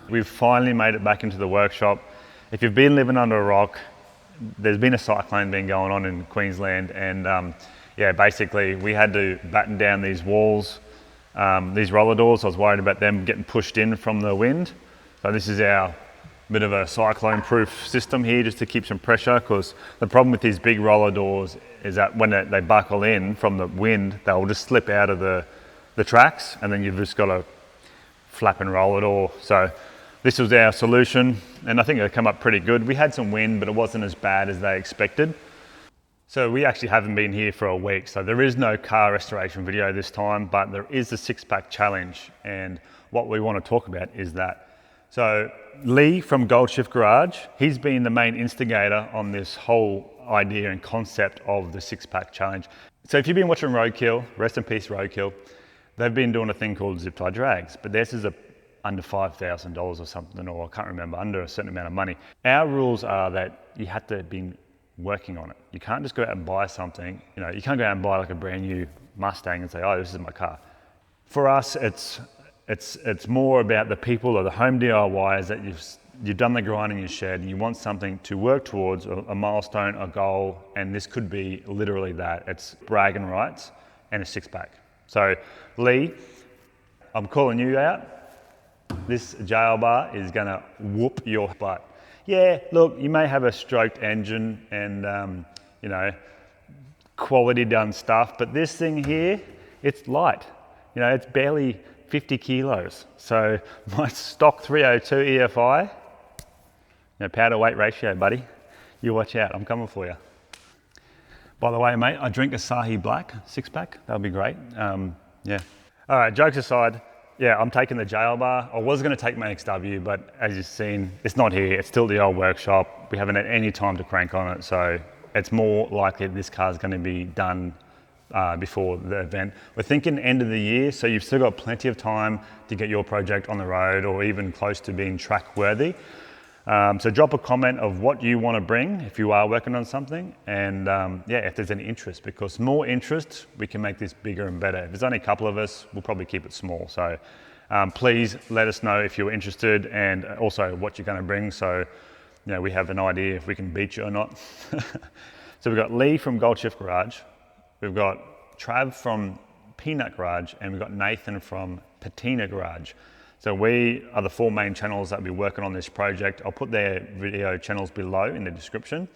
We've finally made it back into the workshop. If you've been living under a rock, there's been a cyclone been going on in Queensland, and yeah, basically we had to batten down these walls, these roller doors. I was worried about them getting pushed in from the wind. So this is our bit of a cyclone-proof system here, just to keep some pressure, because the problem with these big roller doors is that when they buckle in from the wind, they'll just slip out of the tracks, and then you've just got to flap and roll it all. So this was our solution, and I think it came up pretty good. We had some wind, but it wasn't as bad as they expected. So we actually haven't been here for a week, so there is no car restoration video this time, but there is the six-pack challenge, and what we want to talk about is that. So Lee from Gold Shift Garage, he's been the main instigator on this whole idea and concept of the six-pack challenge. So if you've been watching Roadkill, rest in peace Roadkill, they've been doing a thing called zip tie drags, but theirs is under $5,000 or something, or I can't remember, under a certain amount of money. Our rules are that you have to be working on it. You can't just go out and buy something. You know, you can't go out and buy like a brand new Mustang and say, oh, this is my car. For us, it's more about the people or the home DIYers that you've done the grind in your shed and you want something to work towards, a milestone, a goal, and this could be literally that. It's bragging rights and a six-pack. So Lee, I'm calling you out. This jail bar is gonna whoop your butt. Yeah, look, you may have a stroked engine and you know, quality done stuff, but this thing here, it's light. You know, it's barely 50 kilos. So my stock 302 EFI, you know, power to weight ratio, buddy. You watch out, I'm coming for you. By the way, mate, I drink Asahi Black six-pack. That'll be great. Yeah. All right, jokes aside, yeah, I'm taking the jail bar. I was gonna take my XW, but as you've seen, it's not here. It's still the old workshop. We haven't had any time to crank on it, so it's more likely this car's gonna be done before the event. We're thinking end of the year, so you've still got plenty of time to get your project on the road or even close to being track worthy. So drop a comment of what you want to bring if you are working on something, and yeah, if there's any interest, because more interest, we can make this bigger and better. If there's only a couple of us, we'll probably keep it small. So please let us know if you're interested and also what you're going to bring, so you know, we have an idea if we can beat you or not. So we've got Lee from Gold Shift Garage, we've got Trav from Peanut Garage, and we've got Nathan from Patina Garage. So we are the four main channels that will be working on this project. I'll put their video channels below in the description,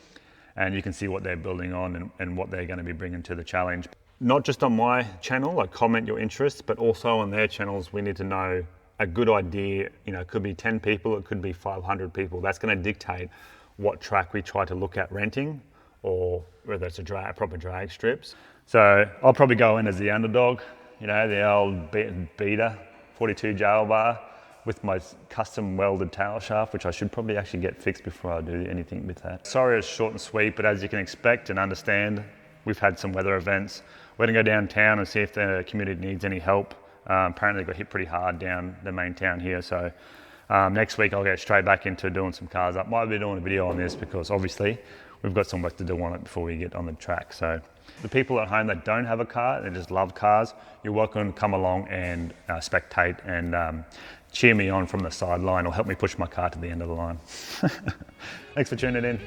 and you can see what they're building on and what they're going to be bringing to the challenge. Not just on my channel, like comment your interests, but also on their channels. We need to know a good idea. You know, it could be 10 people, it could be 500 people. That's going to dictate what track we try to look at renting, or whether it's a proper drag strips. So I'll probably go in as the underdog, you know, the old beater, 42 jail bar with my custom welded tail shaft, which I should probably actually get fixed before I do anything with that. Sorry it's short and sweet, but as you can expect and understand, we've had some weather events. We're gonna go downtown and see if the community needs any help. Apparently got hit pretty hard down the main town here, so next week I'll get straight back into doing some cars up. Might be doing a video on this because obviously we've got some work to do on it before we get on the track. So the people at home that don't have a car, they just love cars, you're welcome to come along and spectate and cheer me on from the sideline or help me push my car to the end of the line. Thanks for tuning in.